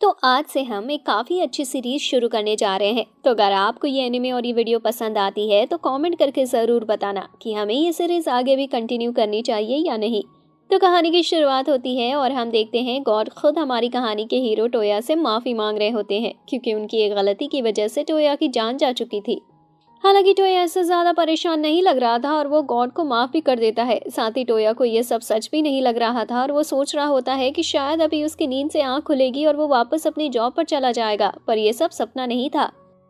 तो आज से हम एक काफ़ी अच्छी सीरीज शुरू करने जा रहे हैं। तो अगर आपको ये एनिमे और ये वीडियो पसंद आती है तो कमेंट करके ज़रूर बताना कि हमें ये सीरीज आगे भी कंटिन्यू करनी चाहिए या नहीं। तो कहानी की शुरुआत होती है और हम देखते हैं गॉड खुद हमारी कहानी के हीरो टोया से माफ़ी मांग रहे होते हैं क्योंकि उनकी एक गलती की वजह से टोया की जान जा चुकी थी। हालांकि टोया इससे ज्यादा परेशान नहीं लग रहा था और वो गॉड को माफ भी कर देता है। साथ ही टोया को ये सब सच भी नहीं लग रहा था और वो सोच रहा होता है कि शायद अभी उसकी नींद से आंख खुलेगी और वो वापस अपनी जॉब पर चला जाएगा, पर ये सब सपना नहीं था।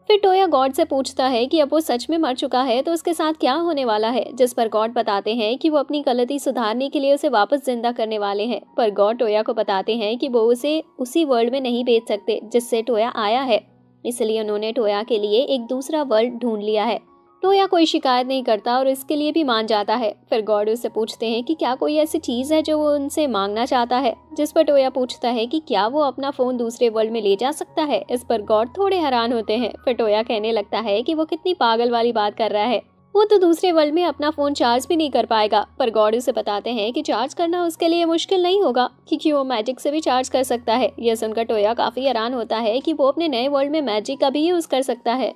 फिर टोया गॉड से पूछता है कि अब वो सच में मर चुका है तो उसके साथ क्या होने वाला है, जिस पर गॉड बताते हैं कि वो अपनी गलती सुधारने के लिए उसे वापस जिंदा करने वाले हैं। पर गॉड टोया को बताते हैं कि वो उसे उसी वर्ल्ड में नहीं भेज सकते जिससे टोया आया है, इसलिए उन्होंने टोया के लिए एक दूसरा वर्ल्ड ढूंढ लिया है। टोया कोई शिकायत नहीं करता और इसके लिए भी मान जाता है। फिर गॉड उससे पूछते हैं कि क्या कोई ऐसी चीज़ है जो वो उनसे मांगना चाहता है, जिस पर टोया पूछता है कि क्या वो अपना फ़ोन दूसरे वर्ल्ड में ले जा सकता है। इस पर गॉड थोड़े हैरान होते हैं। फिर टोया कहने लगता है कि वो कितनी पागल वाली बात कर रहा है, वो तो दूसरे वर्ल्ड में अपना फ़ोन चार्ज भी नहीं कर पाएगा। पर गॉड उसे बताते हैं कि चार्ज करना उसके लिए मुश्किल नहीं होगा क्योंकि वो मैजिक से भी चार्ज कर सकता है। यह सुनकर टोया काफ़ी हैरान होता है कि वो अपने नए वर्ल्ड में मैजिक का भी यूज़ कर सकता है।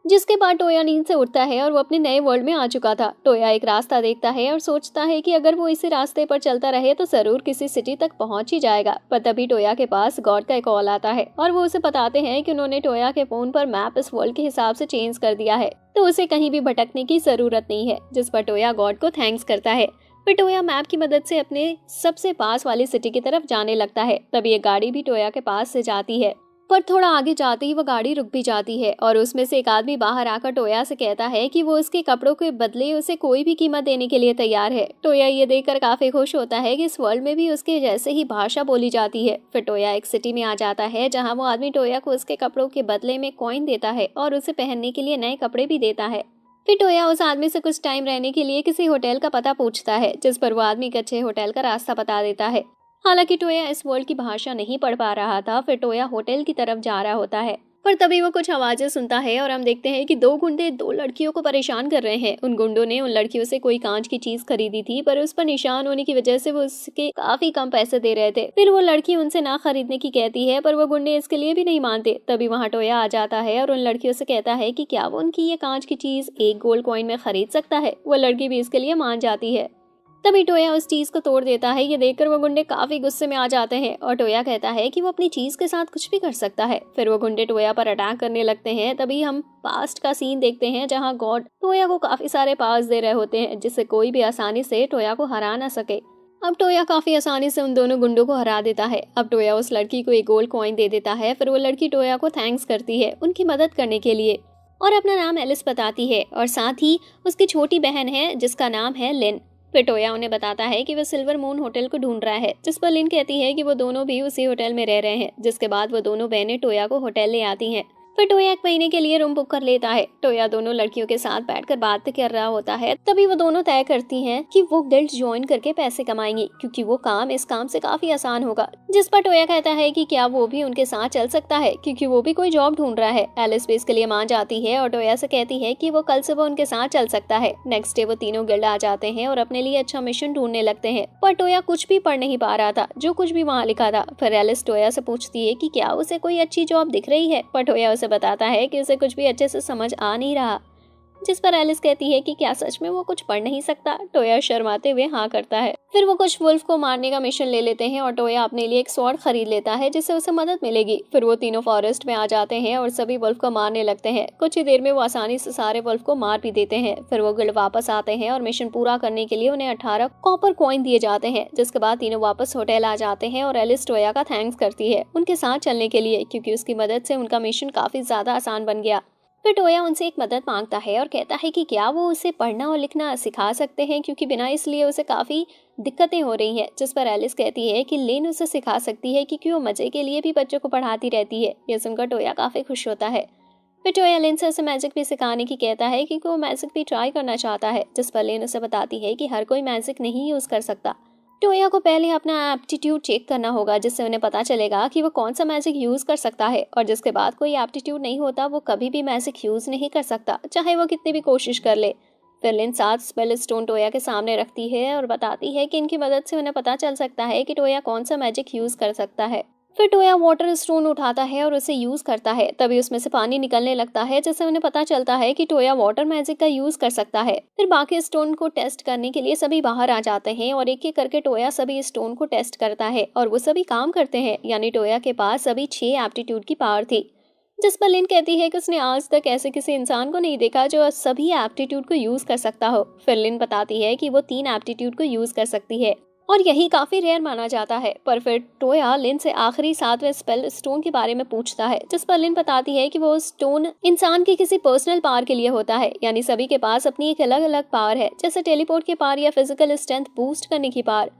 जिसके बाद टोया नींद से उठता है और वो अपने नए वर्ल्ड में आ चुका था। टोया एक रास्ता देखता है और सोचता है कि अगर वो इसी रास्ते पर चलता रहे तो जरूर किसी सिटी तक पहुंच ही जाएगा। पर तभी टोया के पास गॉड का एक कॉल आता है और वो उसे बताते हैं कि उन्होंने टोया के फोन पर मैप इस वर्ल्ड के हिसाब से चेंज कर दिया है, तो उसे कहीं भी भटकने की जरूरत नहीं है। जिस पर टोया गॉड को थैंक्स करता है। फिर टोया मैप की मदद से अपने सबसे पास वाली सिटी की तरफ जाने लगता है। तभी एक गाड़ी भी टोया के पास से जाती है, पर थोड़ा आगे जाते ही वो गाड़ी रुक भी जाती है और उसमें से एक आदमी बाहर आकर टोया से कहता है कि वो उसके कपड़ों के बदले उसे कोई भी कीमत देने के लिए तैयार है। टोया ये देखकर काफी खुश होता है कि इस वर्ल्ड में भी उसके जैसे ही भाषा बोली जाती है। फिर टोया एक सिटी में आ जाता है जहाँ वो आदमी टोया को उसके कपड़ों के बदले में कॉइन देता है और उसे पहनने के लिए नए कपड़े भी देता है। फिर टोया उस आदमी से कुछ टाइम रहने के लिए किसी होटल का पता पूछता है, जिस पर वो आदमी एक अच्छे होटल का रास्ता बता देता है। हालांकि टोया इस वर्ल्ड की भाषा नहीं पढ़ पा रहा था। फिर टोया होटल की तरफ जा रहा होता है, पर तभी वो कुछ आवाजें सुनता है और हम देखते हैं कि दो गुंडे दो लड़कियों को परेशान कर रहे हैं। उन गुंडों ने उन लड़कियों से कोई कांच की चीज खरीदी थी, पर उस पर निशान होने की वजह से वो उसके काफी कम पैसे दे रहे थे। फिर वो लड़की उनसे ना खरीदने की कहती है, पर वो गुंडे इसके लिए भी नहीं मानते। तभी वहाँ टोया आ जाता है और उन लड़कियों से कहता है कि क्या वो उनकी ये कांच की चीज एक गोल्ड कॉइन में खरीद सकता है। वो लड़की भी इसके लिए मान जाती है। तभी टोया उस चीज को तोड़ देता है। ये देखकर वो गुंडे काफी गुस्से में आ जाते हैं और टोया कहता है कि वो अपनी चीज के साथ कुछ भी कर सकता है। फिर वो गुंडे टोया पर अटैक करने लगते हैं। तभी हम पास्ट का सीन देखते हैं जहां गॉड टोया को काफी सारे पावर्स दे रहे होते हैं, जिससे कोई भी आसानी से टोया को हरा ना सके। अब टोया काफी आसानी से उन दोनों गुंडों को हरा देता है। अब टोया उस लड़की को एक गोल्ड कॉइन दे देता है। फिर वो लड़की टोया को थैंक्स करती है उनकी मदद करने के लिए और अपना नाम एलिस बताती है और साथ ही उसकी छोटी बहन है जिसका नाम है लिन। फिर टोया उन्हें बताता है कि वो सिल्वर मून होटल को ढूंढ रहा है, जिस पर लिन कहती है कि वो दोनों भी उसी होटल में रह रहे हैं। जिसके बाद वो दोनों बहनें टोया को होटल ले आती हैं। फिर टोया एक महीने के लिए रूम बुक कर लेता है। टोया दोनों लड़कियों के साथ बैठकर बात कर रहा होता है। तभी वो दोनों तय करती हैं कि वो गिल्ड ज्वाइन करके पैसे कमाएंगी क्योंकि वो काम इस काम से काफी आसान होगा। जिस पर टोया कहता है कि क्या वो भी उनके साथ चल सकता है क्योंकि वो भी कोई जॉब ढूंढ रहा है। एलिस भी इसके लिए मान जाती है और टोया से कहती है कि वो कल सुबह उनके साथ चल सकता है। नेक्स्ट डे वो तीनों गिल्ड आ जाते हैं और अपने लिए अच्छा मिशन ढूंढने लगते हैं, पर टोया कुछ भी पढ़ नहीं पा रहा था जो कुछ भी वहाँ लिखा था। फिर एलिस टोया से पूछती है कि क्या उसे कोई अच्छी जॉब दिख रही है, पर टोया उसे बताता है कि उसे कुछ भी अच्छे से समझ आ नहीं रहा। जिस पर एलिस कहती है कि क्या सच में वो कुछ पढ़ नहीं सकता। टोया शर्माते हुए हाँ करता है। फिर वो कुछ वुल्फ को मारने का मिशन ले लेते हैं और टोया अपने लिए एक स्वॉर्ड खरीद लेता है जिससे उसे मदद मिलेगी। फिर वो तीनों फॉरेस्ट में आ जाते हैं और सभी वुल्फ को मारने लगते हैं। कुछ ही देर में वो आसानी से सारे वुल्फ को मार भी देते हैं। फिर वो गिल्ड वापस आते हैं और मिशन पूरा करने के लिए उन्हें 18 कॉपर कॉइन दिए जाते हैं। जिसके बाद तीनों वापस होटल आ जाते हैं और एलिस टोया का थैंक्स करती है उनके साथ चलने के लिए क्योंकि उसकी मदद से उनका मिशन काफी ज्यादा आसान बन गया। फिर टोया उनसे एक मदद मांगता है और कहता है कि क्या वो उसे पढ़ना और लिखना सिखा सकते हैं क्योंकि बिना इसलिए उसे काफ़ी दिक्कतें हो रही हैं। जिस पर एलिस कहती है कि लिन उसे सिखा सकती है क्योंकि वो मज़े के लिए भी बच्चों को पढ़ाती रहती है। यह सुनकर टोया काफ़ी खुश होता है। फिर टोया लिन से उसे मैजिक भी सिखाने की कहता है क्योंकि वो मैजिक भी ट्राई करना चाहता है। जिस पर लिन उसे बताती है कि हर कोई मैजिक नहीं यूज़ कर सकता। टोया को पहले अपना एप्टीट्यूड चेक करना होगा जिससे उन्हें पता चलेगा कि वो कौन सा मैजिक यूज़ कर सकता है, और जिसके बाद कोई एप्टीट्यूड नहीं होता वो कभी भी मैजिक यूज़ नहीं कर सकता चाहे वो कितनी भी कोशिश कर ले। फिर लिन 7 स्पेल स्टोन टोया के सामने रखती है और बताती है कि इनकी मदद से उन्हें पता चल सकता है कि टोया कौन सा मैजिक यूज़ कर सकता है। फिर टोया वाटर स्टोन उठाता है और उसे यूज करता है। तभी उसमें से पानी निकलने लगता है, जिससे उन्हें पता चलता है कि टोया वाटर मैजिक का यूज कर सकता है। फिर बाकी स्टोन को टेस्ट करने के लिए सभी बाहर आ जाते हैं और एक एक करके टोया सभी स्टोन को टेस्ट करता है और वो सभी काम करते हैं। यानी टोया के पास सभी 6 एप्टीट्यूड की पावर थी, जिस पर लिन कहती है कि उसने आज तक ऐसे किसी इंसान को नहीं देखा जो सभी एप्टीट्यूड को यूज कर सकता हो। फिर लिन बताती है कि वो 3 एप्टीट्यूड को यूज कर सकती है और यही काफी रेयर माना जाता है। पर फिर टोया लिन से आखिरी 7वें स्पेल स्टोन के बारे में पूछता है, जिस पर लिन बताती है कि वो स्टोन इंसान की किसी पर्सनल पावर के लिए होता है। यानी सभी के पास अपनी एक अलग अलग पावर है, जैसे टेलीपोर्ट की पावर या फिजिकल स्ट्रेंथ बूस्ट करने की पावर।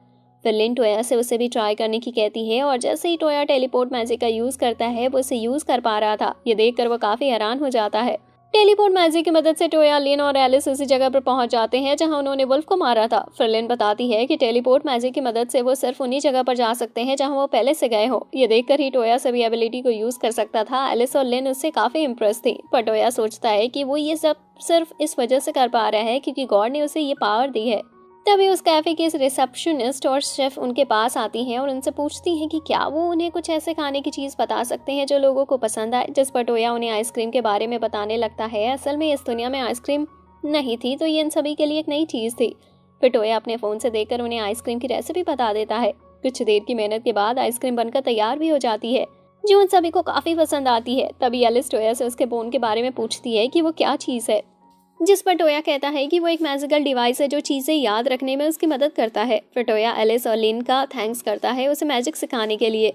फिर लिन टोया से उसे भी ट्राई करने की कहती है और जैसे ही टोया टेलीपोर्ट मैजिक का यूज करता है वो उसे यूज कर पा रहा था। ये देखकर वो काफी हैरान हो जाता है। टेलीपोर्ट मैजिक की मदद से टोया, लिन और एलिस उसी जगह पर पहुंच जाते हैं जहां उन्होंने वुल्फ को मारा था। फिर लिन बताती है कि टेलीपोर्ट मैजिक की मदद से वो सिर्फ उन्हीं जगह पर जा सकते हैं जहां वो पहले से गए हो। ये देखकर ही टोया सभी एबिलिटी को यूज कर सकता था। एलिस और लिन उससे काफी इम्प्रेस थी, पर टोया सोचता है कि वो ये सब सिर्फ इस वजह से कर पा रहा है क्योंकि गॉड ने उसे ये पावर दी है। तभी उस कैफे के रिसेप्शनिस्ट और शेफ उनके पास आती हैं और उनसे पूछती हैं कि क्या वो उन्हें कुछ ऐसे खाने की चीज बता सकते हैं जो लोगों को पसंद आए। जिस पर टोया उन्हें आइसक्रीम के बारे में बताने लगता है। असल में इस दुनिया में आइसक्रीम नहीं थी, तो ये इन सभी के लिए एक नई चीज थी। फिर टोया अपने फोन से देखकर उन्हें आइसक्रीम की रेसिपी बता देता है। कुछ देर की मेहनत के बाद आइसक्रीम बनकर तैयार भी हो जाती है, जो उन सभी को काफी पसंद आती है। तभी एलिस टोया से उसके बोन के बारे में पूछती है कि वो क्या चीज है, जिस पर टोया कहता है कि वो एक मैजिकल डिवाइस है जो चीजें याद रखने में उसकी मदद करता है। फिर टोया एलिस और लिन का थैंक्स करता है उसे मैजिक सिखाने के लिए।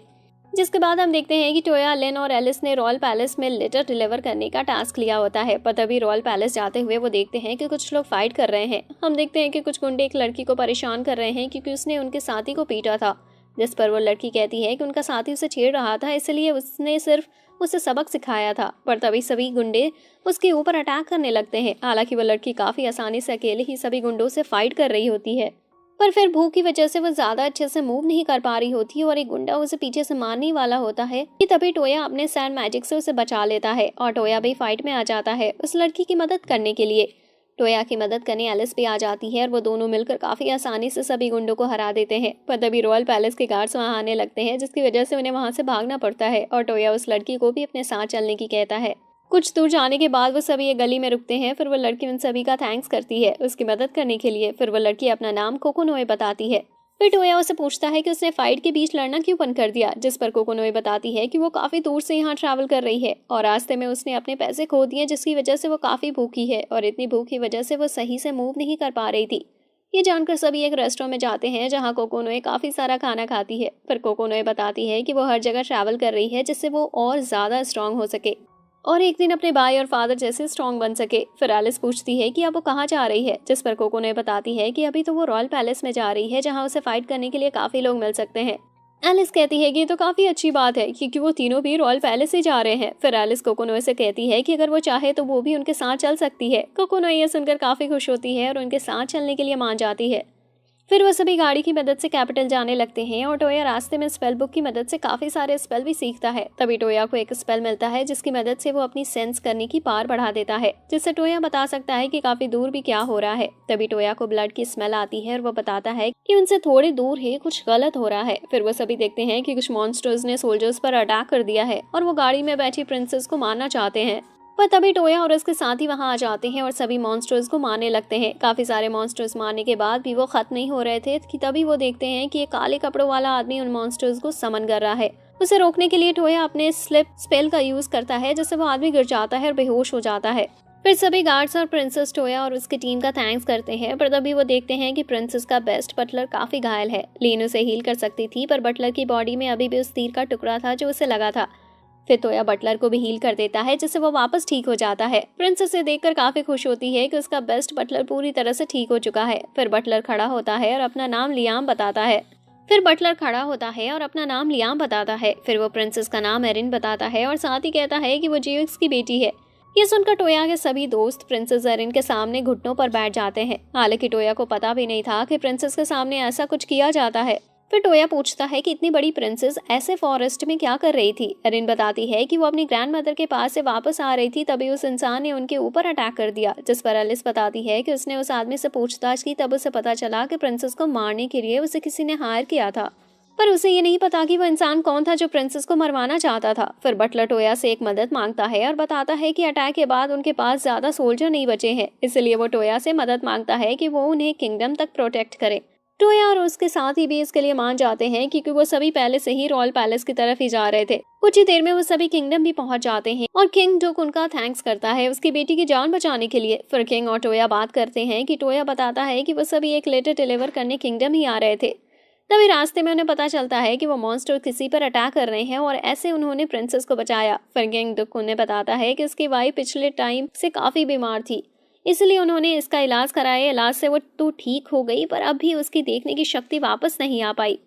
जिसके बाद हम देखते हैं कि टोया, लिन और एलिस ने रॉयल पैलेस में लेटर डिलीवर करने का टास्क लिया होता है। पर तभी रॉयल पैलेस जाते हुए वो देखते हैं कि कुछ लोग फाइट कर रहे हैं। हम देखते हैं कि कुछ गुंडे एक लड़की को परेशान कर रहे हैं क्योंकि उसने उनके साथी को पीटा था। जिस पर वो लड़की कहती है कि उनका साथी उसे छेड़ रहा था, इसलिए उसने सिर्फ उसे सबक सिखाया था। पर तभी सभी गुंडे उसके ऊपर अटैक करने लगते हैं। हालांकि वो लड़की काफी आसानी से अकेले ही सभी गुंडों से फाइट कर रही होती है, पर फिर भूख की वजह से वो ज्यादा अच्छे से मूव नहीं कर पा रही होती और एक गुंडा उसे पीछे से मारने वाला होता है कि तभी टोया अपने सैंड मैजिक से उसे बचा लेता है और टोया भी फाइट में आ जाता है उस लड़की की मदद करने के लिए। टोया की मदद करने एलिस भी आ जाती है और वो दोनों मिलकर काफी आसानी से सभी गुंडों को हरा देते हैं। पर तभी रॉयल पैलेस के गार्ड्स वहां आने लगते हैं, जिसकी वजह से उन्हें वहां से भागना पड़ता है और टोया उस लड़की को भी अपने साथ चलने की कहता है। कुछ दूर जाने के बाद वो सभी एक गली में रुकते हैं। फिर वो लड़की उन सभी का थैंक्स करती है उसकी मदद करने के लिए। फिर वो लड़की अपना नाम कोकोनोए बताती है। फिर टोया उसे पूछता है कि उसने फाइट के बीच लड़ना क्यों बंद कर दिया, जिस पर कोकोनोए बताती है कि वो काफी दूर से यहाँ ट्रैवल कर रही है और रास्ते में उसने अपने पैसे खो दिए, जिसकी वजह से वो काफी भूखी है और इतनी भूख की वजह से वो सही से मूव नहीं कर पा रही थी। ये जानकर सभी एक रेस्टोरेंट में जाते हैं जहाँ कोकोनोए काफी सारा खाना खाती है। पर कोकोनोए बताती है कि वो हर जगह ट्रैवल कर रही है जिससे वो और ज्यादा स्ट्रांग हो सके और एक दिन अपने भाई और फादर जैसे स्ट्रांग बन सके। फिर एलिस पूछती है कि अब वो कहाँ जा रही है, जिस पर कोकोनोए बताती है कि अभी तो वो रॉयल पैलेस में जा रही है जहाँ उसे फाइट करने के लिए काफी लोग मिल सकते हैं। एलिस कहती है कि ये तो काफी अच्छी बात है क्योंकि वो तीनों भी रॉयल पैलेस ही जा रहे हैं। फिर एलिस कोकोनोए से कहती है कि अगर वो चाहे तो वो भी उनके साथ चल सकती है। कोकोनोए ये सुनकर काफी खुश होती है और उनके साथ चलने के लिए मान जाती है। फिर वो सभी गाड़ी की मदद से कैपिटल जाने लगते हैं और टोया रास्ते में स्पेल बुक की मदद से काफी सारे स्पेल भी सीखता है। तभी टोया को एक स्पेल मिलता है जिसकी मदद से वो अपनी सेंस करने की पावर बढ़ा देता है, जिससे टोया बता सकता है कि काफी दूर भी क्या हो रहा है। तभी टोया को ब्लड की स्मेल आती है और वो बताता है कि उनसे थोड़ी दूर ही कुछ गलत हो रहा है। फिर वो सभी देखते हैं कि कुछ मॉन्स्टर्स ने सोल्जर्स पर अटैक कर दिया है और वो गाड़ी में बैठी प्रिंसेस को मारना चाहते हैं। पर तभी टोया और उसके साथी वहां आ जाते हैं और सभी मॉन्स्टर्स को मारने लगते हैं। काफी सारे मॉन्स्टर्स मारने के बाद भी वो खत्म नहीं हो रहे थे कि तभी वो देखते हैं कि एक काले कपड़ों वाला आदमी उन मॉन्स्टर्स को समन कर रहा है। उसे रोकने के लिए टोया अपने स्लिप स्पेल का यूज करता है, जिससे वो आदमी गिर जाता है और बेहोश हो जाता है। फिर सभी गार्ड्स और प्रिंसेस टोया और उसकी टीम का थैंक्स करते हैं। पर तभी वो देखते हैं कि प्रिंसेस का बेस्ट बटलर काफी घायल है। लीन उसे हील कर सकती थी, पर बटलर की बॉडी में अभी भी उस तीर का टुकड़ा था जो उसे लगा था। फिर टोया बटलर को भी हील कर देता है, जिससे वो वापस ठीक हो जाता है। प्रिंसेस से देखकर काफी खुश होती है कि उसका बेस्ट बटलर पूरी तरह से ठीक हो चुका है। फिर बटलर खड़ा होता है और अपना नाम लियाम बताता है। फिर वो प्रिंसेस का नाम एरिन बताता है और साथ ही कहता है कि वो जियोक्स की बेटी है। ये सुनकर टोया के सभी दोस्त प्रिंसेस एरिन के सामने घुटनों पर बैठ जाते हैं। हालांकि टोया को पता भी नहीं था कि प्रिंसेस के सामने ऐसा कुछ किया जाता है। फिर टोया पूछता है कि इतनी बड़ी प्रिंसेस ऐसे फॉरेस्ट में क्या कर रही थी। एरिन बताती है कि वो अपनी ग्रैंडमदर के पास से वापस आ रही थी, तभी उस इंसान ने उनके ऊपर अटैक कर दिया। जिस पर एलिस बताती है कि उसने उस आदमी से पूछताछ की, तब उसे पता चला कि प्रिंसेस को मारने के लिए उसे किसी ने हायर किया था। पर उसे ये नहीं पता कि वो इंसान कौन था जो प्रिंसेस को मरवाना चाहता था। फिर बटलर टोया से एक मदद मांगता है और बताता है कि अटैक के बाद उनके पास ज्यादा सोल्जर नहीं बचे हैं, इसलिए वो टोया से मदद मांगता है कि वो उन्हें किंगडम तक प्रोटेक्ट करे। टोया और उसके साथी भी इसके लिए मान जाते हैं क्योंकि वो सभी पहले से ही रॉयल पैलेस की तरफ ही जा रहे थे। कुछ ही देर में वो सभी किंगडम भी पहुंच जाते हैं और किंग डुक उनका थैंक्स करता है उसकी बेटी की जान बचाने के लिए। फिर किंग और टोया बात करते हैं कि टोया बताता है कि वो सभी एक लेटर डिलीवर करने किंगडम ही आ रहे थे। तभी रास्ते में उन्हें पता चलता है कि वो मॉन्स्टर किसी पर अटैक कर रहे हैं और ऐसे उन्होंने प्रिंसेस को बचाया। फिर किंग डुक उन्हें बताता है कि उसकी वाइफ पिछले टाइम से काफी बीमार थी, इसलिए उन्होंने इसका इलाज कराया। इलाज से वो तो ठीक हो गई, पर अब भी उसकी देखने की शक्ति वापस नहीं आ पाई।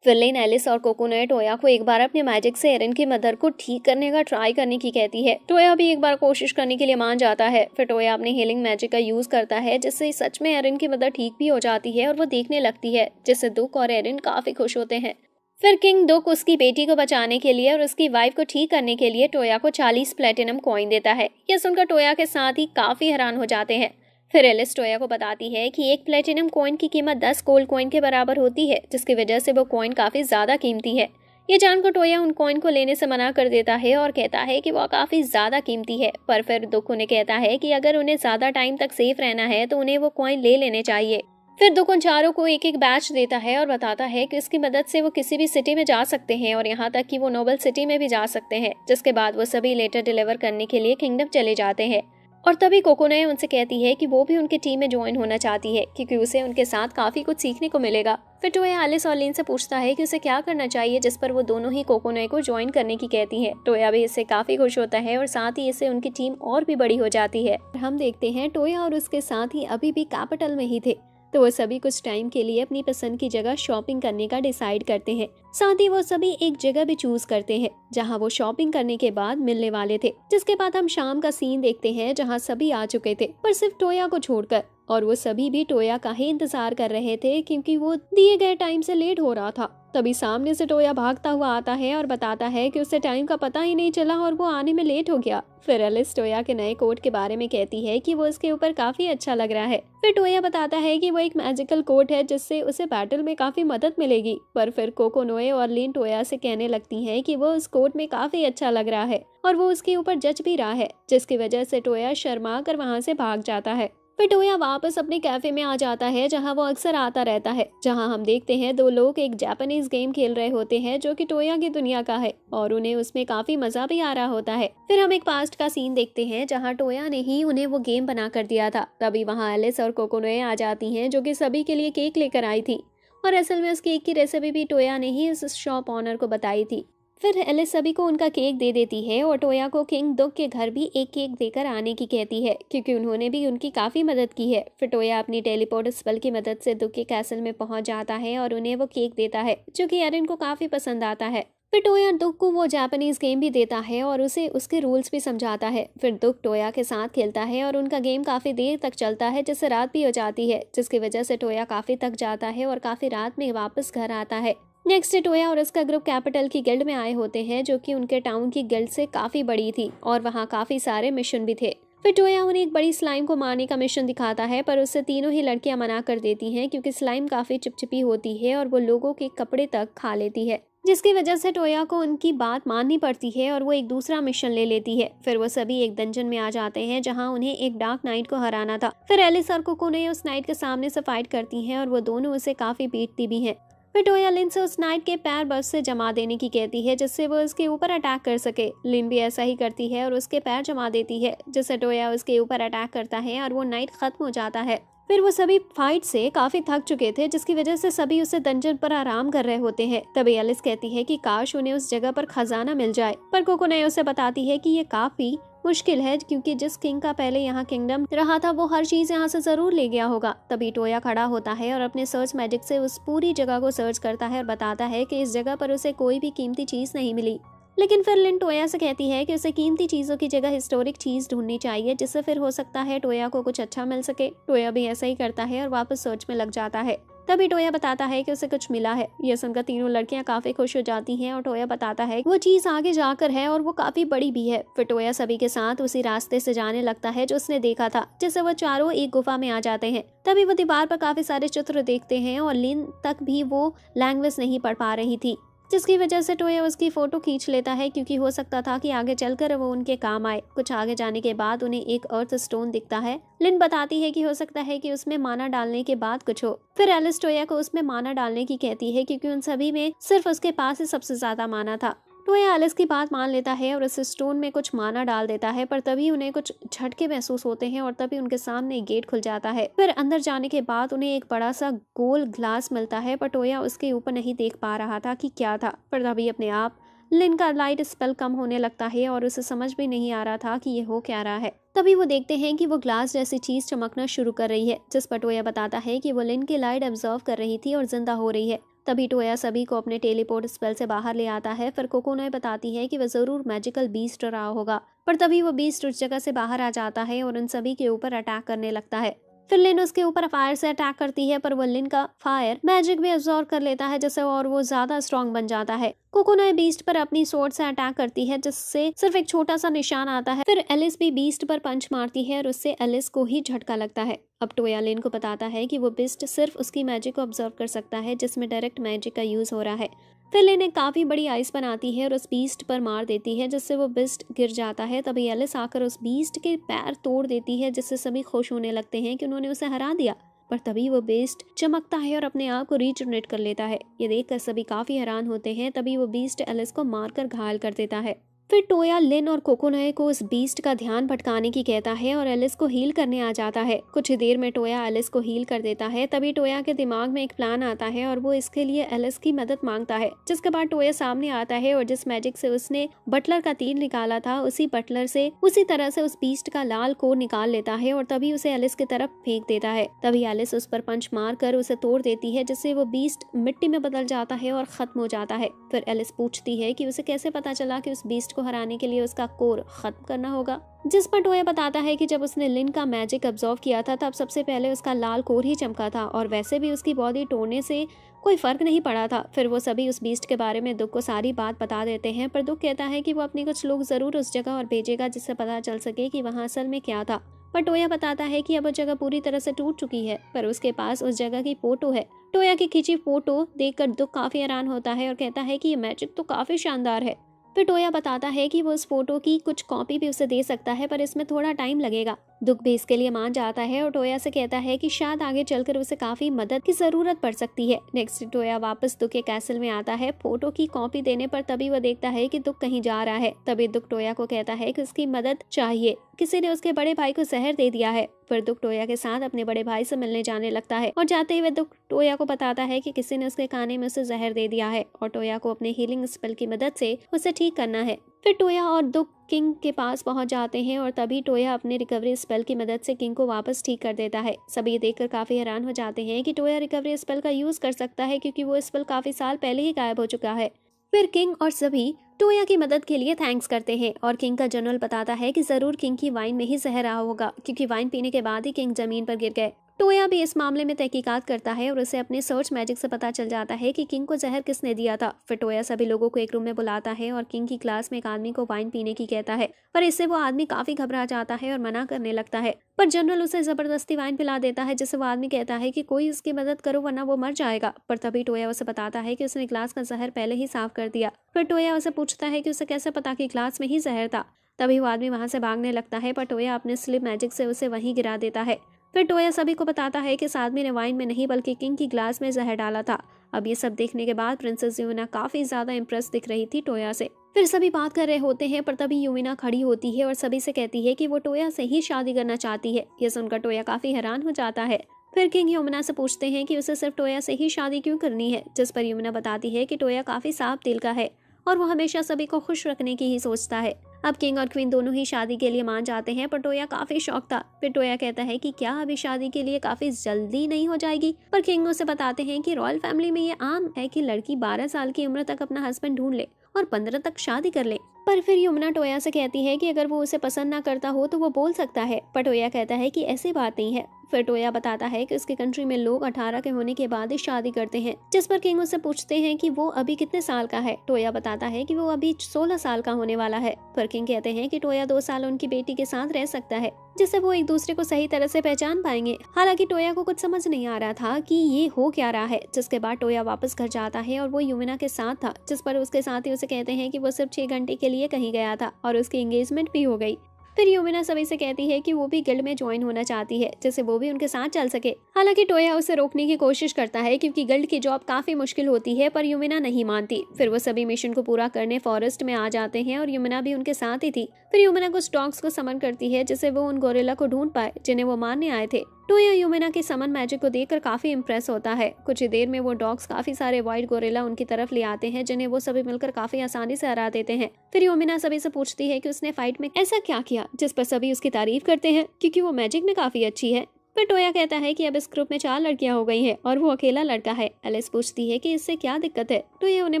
फिर लिन, एलिस और कोको ने टोया को एक बार अपने मैजिक से एरिन की मदर को ठीक करने का ट्राई करने की कहती है। टोया भी एक बार कोशिश करने के लिए मान जाता है। फिर टोया अपने हीलिंग मैजिक का यूज करता है, जिससे सच में एरिन की मदर ठीक भी हो जाती है और वो देखने लगती है, जिससे दुक और एरिन काफी खुश होते हैं। फिर किंग दुक उसकी बेटी को बचाने के लिए और उसकी वाइफ को ठीक करने के लिए टोया को 40 प्लेटिनम कॉइन देता है। यह सुनकर टोया के साथ ही काफी हैरान हो जाते हैं। फिर एलिस टोया को बताती है कि एक प्लेटिनम कॉइन की कीमत 10 गोल्ड कॉइन के बराबर होती है, जिसकी वजह से वो कॉइन काफी ज्यादा कीमती है। ये जानकर टोया उन कॉइन को लेने से मना कर देता है और कहता है कि वह काफी ज्यादा कीमती है। पर फिर दुख उन्हें कहता है कि अगर उन्हें ज्यादा टाइम तक सेफ रहना है तो उन्हें वो कॉइन ले लेने चाहिए। फिर दुख उन चारों को एक एक बैच देता है और बताता है कि इसकी मदद से वो किसी भी सिटी में जा सकते हैं और यहाँ तक कि वो नोबल सिटी में भी जा सकते हैं। जिसके बाद वो सभी लेटर डिलीवर करने के लिए किंगडम चले जाते हैं। और तभी कोकोने उनसे कहती है कि वो भी उनकी टीम में ज्वाइन होना चाहती है क्योंकि उसे उनके साथ काफी कुछ सीखने को मिलेगा। फिर टोया एलिस और लिन से पूछता है कि उसे क्या करना चाहिए, जिस पर वो दोनों ही कोकोने को ज्वाइन करने की कहती है। टोया भी इससे काफी खुश होता है और साथ ही इससे उनकी टीम और भी बड़ी हो जाती है। हम देखते हैं टोया और उसके साथ ही अभी भी कैपिटल में ही थे, तो वो सभी कुछ टाइम के लिए अपनी पसंद की जगह शॉपिंग करने का डिसाइड करते हैं। साथ ही वो सभी एक जगह भी चूज करते हैं जहां वो शॉपिंग करने के बाद मिलने वाले थे। जिसके बाद हम शाम का सीन देखते हैं जहां सभी आ चुके थे, पर सिर्फ टोया को छोड़कर, और वो सभी भी टोया का ही इंतजार कर रहे थे क्योंकि वो दिए गए टाइम से लेट हो रहा था। तभी सामने से टोया भागता हुआ आता है और बताता है कि उसे टाइम का पता ही नहीं चला और वो आने में लेट हो गया। फिर एलिस टोया के नए कोट के बारे में कहती है कि वो इसके ऊपर काफी अच्छा लग रहा है। फिर टोया बताता है कि वो एक मैजिकल कोट है जिससे उसे बैटल में काफी मदद मिलेगी। पर फिर कोकोनोए और लिन टोया से कहने लगती हैं कि वो उस कोट में काफी अच्छा लग रहा है और वो उसके ऊपर जच भी रहा है, जिसकी वजह से टोया शर्मा कर वहाँ से भाग जाता है। फिर टोया वापस अपने कैफे में आ जाता है जहां वो अक्सर आता रहता है, जहां हम देखते हैं दो लोग एक जापानीज गेम खेल रहे होते हैं जो कि टोया की दुनिया का है और उन्हें उसमें काफी मजा भी आ रहा होता है। फिर हम एक पास्ट का सीन देखते हैं जहां टोया ने ही उन्हें वो गेम बना कर दिया था। तभी वहां एलिस और कोकोनोए आ जाती हैं जो कि सभी के लिए केक लेकर आई थी और असल में उस केक की रेसिपी भी टोया ने ही उस शॉप ऑनर को बताई थी। फिर एलिस सभी को उनका केक दे देती है और टोया को किंग दुक के घर भी एक केक देकर आने की कहती है क्योंकि उन्होंने भी उनकी काफी मदद की है। फिर टोया अपनी टेलीपोर्ट स्पेल की मदद से दुक के कैसल में पहुंच जाता है और उन्हें वो केक देता है जो कि एरिन को काफी पसंद आता है। फिर टोया दुक को वो जापानीज गेम भी देता है और उसे उसके रूल्स भी समझाता है। फिर दुक टोया के साथ खेलता है और उनका गेम काफी देर तक चलता है, जिससे रात भी हो जाती है, जिसकी वजह से टोया काफी थक जाता है और काफी रात में वापस घर आता है। नेक्स्ट डे टोया और उसका ग्रुप कैपिटल की गिल्ड में आए होते हैं जो कि उनके टाउन की गिल्ड से काफी बड़ी थी और वहाँ काफी सारे मिशन भी थे। फिर टोया उन्हें एक बड़ी स्लाइम को मारने का मिशन दिखाता है, पर उससे तीनों ही लड़कियां मना कर देती हैं क्योंकि स्लाइम काफी चिपचिपी होती है और वो लोगों के कपड़े तक खा लेती है, जिसकी वजह से टोया को उनकी बात माननी पड़ती है और वो एक दूसरा मिशन ले लेती है। फिर वो सभी एक डंजन में आ जाते हैं जहां उन्हें एक डार्क नाइट को हराना था। फिर एलिस और कोकोने उस नाइट के सामने से फाइट करती हैं और वो दोनों उसे काफी पीटती भी हैं। फिर टोया लिन से उस नाइट के पैर बर्फ से जमा देने की कहती है जिससे वो उसके ऊपर अटैक कर सके। लिन भी ऐसा ही करती है और उसके पैर जमा देती है, जिससे टोया उसके ऊपर अटैक करता है और वो नाइट खत्म हो जाता है। फिर वो सभी फाइट से काफी थक चुके थे, जिसकी वजह से सभी उसे डंजन पर आराम कर रहे होते हैं। तभी एलिस कहती है कि काश उन्हें उस जगह पर खजाना मिल जाए, पर कोकोने उसे बताती है कि ये काफी मुश्किल है क्योंकि जिस किंग का पहले यहाँ किंगडम रहा था वो हर चीज यहाँ से जरूर ले गया होगा। तभी टोया खड़ा होता है और अपने सर्च मैजिक से उस पूरी जगह को सर्च करता है और बताता है कि इस जगह पर उसे कोई भी कीमती चीज नहीं मिली। लेकिन फिर लिन टोया से कहती है कि उसे कीमती चीजों की जगह हिस्टोरिक चीज ढूंढनी चाहिए, जिससे फिर हो सकता है टोया को कुछ अच्छा मिल सके। टोया भी ऐसा ही करता है और वापस सर्च में लग जाता है। तभी टोया बताता है कि उसे कुछ मिला है। यह सुनकर तीनों लड़कियां काफी खुश हो जाती हैं और टोया बताता है वो चीज आगे जाकर है और वो काफी बड़ी भी है। फिर टोया सभी के साथ उसी रास्ते से जाने लगता है जो उसने देखा था, जिससे वो चारों एक गुफा में आ जाते हैं। तभी वो दीवार पर काफी सारे चित्र देखते हैं और लिन तक भी वो लैंग्वेज नहीं पढ़ पा रही थी, जिसकी वजह से टोया उसकी फोटो खींच लेता है, क्योंकि हो सकता था कि आगे चलकर वो उनके काम आए। कुछ आगे जाने के बाद उन्हें एक अर्थ स्टोन दिखता है। लिन बताती है कि हो सकता है कि उसमें माना डालने के बाद कुछ हो। फिर एलिस टोया को उसमें माना डालने की कहती है, क्योंकि उन सभी में सिर्फ उसके पास ही सबसे ज्यादा माना था। टोया एलिस की बात मान लेता है और उस स्टोन में कुछ माना डाल देता है, पर तभी उन्हें कुछ झटके महसूस होते हैं और तभी उनके सामने एक गेट खुल जाता है। फिर अंदर जाने के बाद उन्हें एक बड़ा सा गोल ग्लास मिलता है, पर टोया उसके ऊपर नहीं देख पा रहा था कि क्या था। पर तभी अपने आप लिन का लाइट स्पेल कम होने लगता है और उसे समझ भी नहीं आ रहा था कि ये हो क्या रहा है। तभी वो देखते हैं कि वो ग्लास जैसी चीज चमकना शुरू कर रही है, जिस पर टोया बताता है कि वो लिन की लाइट ऑब्जर्व कर रही थी और जिंदा हो रही है। तभी टोया सभी को अपने टेलीपोर्ट स्पेल से बाहर ले आता है। फिर कोकोनोए बताती है कि वह जरूर मैजिकल बीस्ट रहा होगा, पर तभी वो बीस्ट उस जगह से बाहर आ जाता है और उन सभी के ऊपर अटैक करने लगता है। फिर लिन उसके ऊपर फायर से अटैक करती है, पर वो लिन का फायर मैजिक भी अब्सॉर्ब कर लेता है जिससे और वो ज्यादा स्ट्रॉन्ग बन जाता है। कोकोनोए बीस्ट पर अपनी स्वॉर्ड से अटैक करती है, जिससे सिर्फ एक छोटा सा निशान आता है। फिर एलिस भी बीस्ट पर पंच मारती है और उससे एलिस को ही झटका लगता है। अब टोया लिन को बताता है कि वो बीस्ट सिर्फ उसकी मैजिक को ऑब्जर्व कर सकता है, जिसमें डायरेक्ट मैजिक का यूज हो रहा है। फिर लिन एक काफी बड़ी आइस बनाती है और उस बीस्ट पर मार देती है, जिससे वो बीस्ट गिर जाता है। तभी एलिस आकर उस बीस्ट के पैर तोड़ देती है, जिससे सभी खुश होने लगते हैं कि उन्होंने उसे हरा दिया। पर तभी वो बीस्ट चमकता है और अपने आप को रीजनरेट कर लेता है। ये देखकर सभी काफी हैरान होते हैं। तभी वो बीस्ट एलिस को मारकर घायल कर देता है। फिर टोया लिन और कोकोनोए को उस बीस्ट का ध्यान भटकाने की कहता है और एलिस को हील करने आ जाता है। कुछ ही देर में टोया एलिस को हील कर देता है। तभी टोया के दिमाग में एक प्लान आता है और वो इसके लिए एलिस की मदद मांगता है, जिसके बाद टोया सामने आता है और जिस मैजिक से उसने बटलर का तीर निकाला था, उसी बटलर से उसी तरह से उस बीस्ट का लाल कोर निकाल लेता है और तभी उसे एलिस की तरफ फेंक देता है। तभी एलिस उस पर पंच मार कर उसे तोड़ देती है, जिससे वो बीस्ट मिट्टी में बदल जाता है और खत्म हो जाता है। फिर एलिस पूछती है कि उसे कैसे पता चला कि उस बीस्ट को हराने के लिए उसका कोर खत्म करना होगा, जिस पर टोया बताता है कि जब उसने लिन का मैजिक ऑब्जर्व किया था तब सबसे पहले उसका लाल कोर ही चमका था और वैसे भी उसकी बॉडी तोड़ने से कोई फर्क नहीं पड़ा था। फिर वो सभी उस बीस्ट के बारे में दुख को सारी बात बता देते हैं, पर दुख कहता है कि वो अपने कुछ लोग जरूर उस जगह और भेजेगा, जिससे पता चल सके कि वहाँ असल में क्या था। पर टोया बताता है कि अब वो जगह पूरी तरह से टूट चुकी है, पर उसके पास उस जगह की फोटो है। टोया की खींची फोटो देखकर दुख काफी हैरान होता है और कहता है कि ये मैजिक तो काफी शानदार है। फिर टोया बताता है कि वो उस फोटो की कुछ कॉपी भी उसे दे सकता है, पर इसमें थोड़ा टाइम लगेगा। दुख भी इसके लिए मान जाता है और टोया से कहता है कि शायद आगे चलकर उसे काफी मदद की जरूरत पड़ सकती है। नेक्स्ट टोया वापस दुख के कैसल में आता है फोटो की कॉपी देने पर। तभी वो देखता है कि दुख कहीं जा रहा है। तभी दुख टोया को कहता है कि उसकी मदद चाहिए, किसी ने उसके बड़े भाई को जहर दे दिया है। फिर दुख टोया के साथ अपने बड़े भाई से मिलने जाने लगता है और जाते हुए दुख टोया को बताता है कि किसी ने उसके खाने में उसे जहर दे दिया है और टोया को अपने हीलिंग स्पेल की मदद से उसे ठीक करना है। फिर टोया और दुख किंग के पास पहुंच जाते हैं और तभी टोया अपने रिकवरी स्पेल की मदद से किंग को वापस ठीक कर देता है। सभी देखकर काफी हैरान हो जाते हैं कि टोया रिकवरी स्पेल का यूज कर सकता है, क्योंकि वो स्पेल काफी साल पहले ही गायब हो चुका है। फिर किंग और सभी टोया की मदद के लिए थैंक्स करते हैं और किंग का जनरल बताता है कि जरूर किंग की वाइन में ही जहर रहा होगा, क्योंकि वाइन पीने के बाद ही किंग जमीन पर गिर गए। टोया भी इस मामले में तहकीकात करता है और उसे अपने सर्च मैजिक से पता चल जाता है कि किंग को जहर किसने दिया था। फिर टोया सभी लोगों को एक रूम में बुलाता है और किंग की क्लास में एक आदमी को वाइन पीने की कहता है, पर इससे वो आदमी काफी घबरा जाता है और मना करने लगता है। पर जनरल उसे जबरदस्ती वाइन पिला देता है, जिससे वो आदमी कहता है कि कोई उसकी मदद करो वरना वो मर जाएगा। पर तभी टोया उसे बताता है कि उसने ग्लास का जहर पहले ही साफ कर दिया। फिर टोया उसे पूछता है कि उसे कैसे पता कि ग्लास में ही जहर था। तभी वो आदमी वहां से भागने लगता है, पर टोया अपने स्लिप मैजिक से उसे वहीं गिरा देता है। फिर टोया सभी को बताता है कि इस आदमी ने वाइन में नहीं बल्कि किंग की ग्लास में जहर डाला था। अब ये सब देखने के बाद प्रिंसेस यूमिना काफी ज्यादा इम्प्रेस दिख रही थी टोया से। फिर सभी बात कर रहे होते हैं, पर तभी यूमिना खड़ी होती है और सभी से कहती है कि वो टोया से ही शादी करना चाहती है। ये सुनकर टोया काफी हैरान हो जाता है। फिर किंग यूमिना से पूछते हैं कि उसे सिर्फ टोया से ही शादी क्यों करनी है, जिस पर यूमिना बताती है कि टोया काफी साफ दिल का है और वो हमेशा सभी को खुश रखने की ही सोचता है। अब किंग और क्वीन दोनों ही शादी के लिए मान जाते हैं, पर टोया काफी शौक था। फिर टोया कहता है कि क्या अभी शादी के लिए काफी जल्दी नहीं हो जाएगी, पर किंग उसे बताते हैं कि रॉयल फैमिली में ये आम है कि लड़की 12 साल की उम्र तक अपना हस्बैंड ढूंढ ले और 15 तक शादी कर ले। पर फिर यमुना टोया से कहती है कि अगर वो उसे पसंद ना करता हो तो वो बोल सकता है, पर टोया कहता है कि ऐसी बात नहीं है, फिर टोया बताता है कि उसकी कंट्री में लोग 18 के होने के बाद ही शादी करते हैं, जिस पर किंग उससे पूछते हैं कि वो अभी कितने साल का है। टोया बताता है कि वो अभी 16 साल का होने वाला है। पर किंग कहते हैं कि टोया 2 साल उनकी बेटी के साथ रह सकता है, जिससे वो एक दूसरे को सही तरह से पहचान पाएंगे। हालांकि टोया को कुछ समझ नहीं आ रहा था कि ये हो क्या रहा है। जिसके बाद टोया वापस घर जाता है और वो यूमिना के साथ था, जिस पर उसके साथी उसे कहते हैं कि वो सिर्फ 6 घंटे के लिए कहीं गया था और उसकी एंगेजमेंट भी हो गई। फिर यूमिना सभी से कहती है कि वो भी गिल्ड में ज्वाइन होना चाहती है, जिससे वो भी उनके साथ चल सके। हालांकि टोया उसे रोकने की कोशिश करता है क्योंकि गिल्ड की जॉब काफी मुश्किल होती है, पर यूमिना नहीं मानती। फिर वो सभी मिशन को पूरा करने फॉरेस्ट में आ जाते हैं और यूमिना भी उनके साथ ही थी। फिर यूमिना कुछ डॉग्स को समन करती है जिससे वो उन गोरिल्ला को ढूंढ पाए जिन्हें वो मारने आए थे। टोया यूमिना के समन मैजिक को देखकर काफी इम्प्रेस होता है। कुछ ही देर में वो डॉग्स काफी सारे व्हाइट गोरिल्ला उनकी तरफ ले आते हैं, जिन्हें वो सभी मिलकर काफी आसानी से हरा देते हैं। फिर यूमिना सभी से पूछती है कि उसने फाइट में ऐसा क्या किया, जिस पर सभी उसकी तारीफ करते हैं क्योंकि वो मैजिक में काफी अच्छी है। फिर टोया कहता है कि अब इस ग्रुप में 4 लड़कियां हो गई हैं और वो अकेला लड़का है। एलिस पूछती है कि इससे क्या दिक्कत है। टोया उन्हें